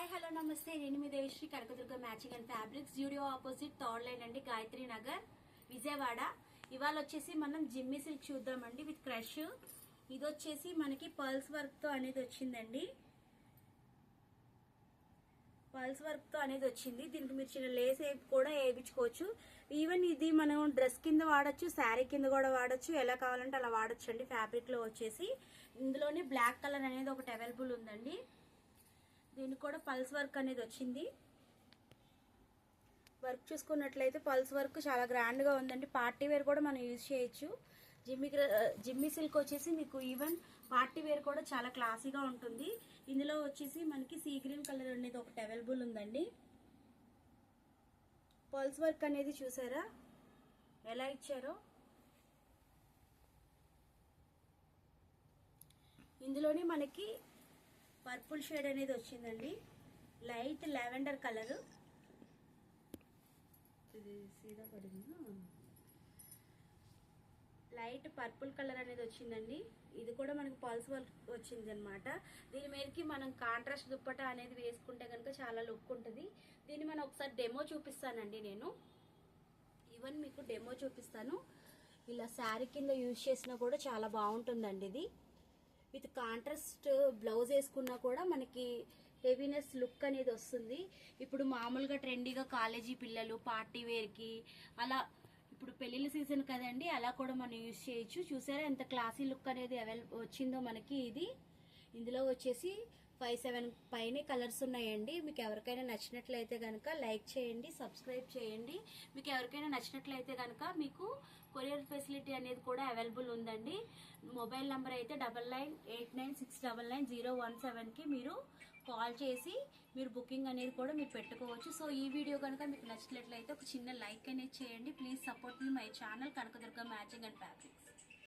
Hi hello నమస్తే నేను మీ Devi Sri Kanakadurga matching and fabrics studio opposite third line అండి, గాయత్రి నగర్, విజయవాడ. ఇవాళ వచ్చేసి మనం జిమ్మి సిల్క్ చూద్దామండి విత్ క్రష్. ఇది వచ్చేసి మనకి పర్ల్స్ వర్క్ తో అనేది వచ్చిందండి. పర్ల్స్ వర్క్ తో అనేది వచ్చింది. దీనికి మీరు చిన్న లేస్ కూడా వేయించుకోవచ్చు. ఈవెన్ ఇది మనం డ్రెస్ కింద వాడచ్చు, శారీ కింద కూడా వాడచ్చు, ఎలా కావాలంటే అలా వాడచ్చు అండి. ఫ్యాబ్రిక్ లో వచ్చేసి ఇందులోనే బ్లాక్ కలర్ అనేది ఒకటి అవైలబుల్ ఉందండి. దీనికి కూడా పల్స్ వర్క్ అనేది వచ్చింది. వర్క్ చూసుకున్నట్లయితే పల్స్ వర్క్ చాలా గ్రాండ్ గా ఉందండి. పార్టీ వేర్ కూడా మనం యూజ్ చేయొచ్చు. జిమ్మి సిల్క్ వచ్చేసి మీకు ఈవెన్ పార్టీ వేర్ కూడా చాలా క్లాసీగా ఉంటుంది. ఇందులో వచ్చేసి మనకి సీ గ్రీన్ కలర్ అనేది ఒకటి అవైలబుల్ ఉందండి. పల్స్ వర్క్ అనేది చూసారా ఎలా ఇచ్చారో. ఇందులోనే మనకి పర్పుల్ షేడ్ అనేది వచ్చిందండి. Light lavender colour. ఇది సీదా పడింది. లైట్ పర్పుల్ కలర్ అనేది వచ్చిందండి. ఇది కూడా మనకి పల్స్ వర్క్ వచ్చింది అనమాట. దీని మీదకి మనం కాంట్రాస్ట్ దుప్పటా అనేది వేసుకుంటే కనుక చాలా లుక్ ఉంటుంది. దీన్ని మనం ఒకసారి డెమో చూపిస్తానండి. నేను ఈవెన్ మీకు డెమో చూపిస్తాను. ఇలా శారీ కింద యూజ్ చేసినా కూడా చాలా బాగుంటుందండి. ఇది విత్ కాంట్రాస్ట్ బ్లౌజ్ వేసుకున్నా కూడా మనకి హెవీనెస్ లుక్ అనేది వస్తుంది. ఇప్పుడు మామూలుగా ట్రెండీగా కాలేజీ పిల్లలు పార్టీ వేర్కి అలా, ఇప్పుడు పెళ్లిళ్ళ సీజన్ కదండి, అలా కూడా మనం యూజ్ చేయొచ్చు. చూసారా ఎంత క్లాసీ లుక్ అనేది వచ్చిందో మనకి. ఇది ఇందులో వచ్చేసి 5-7 పైనే కలర్స్ ఉన్నాయండి. మీకు ఎవరికైనా నచ్చినట్లయితే కనుక లైక్ చేయండి, సబ్స్క్రైబ్ చేయండి. మీకు ఎవరికైనా నచ్చినట్లయితే కనుక మీకు కొరియర్ ఫెసిలిటీ అనేది కూడా అవైలబుల్ ఉందండి. మొబైల్ నంబర్ అయితే 9986999017కి మీరు కాల్ చేసి మీరు బుకింగ్ అనేది కూడా మీరు పెట్టుకోవచ్చు. సో ఈ వీడియో కనుక మీకు నచ్చినట్లయితే ఒక చిన్న లైక్ అనేది చేయండి. Please support my channel Kanakadurga matching and fabrics.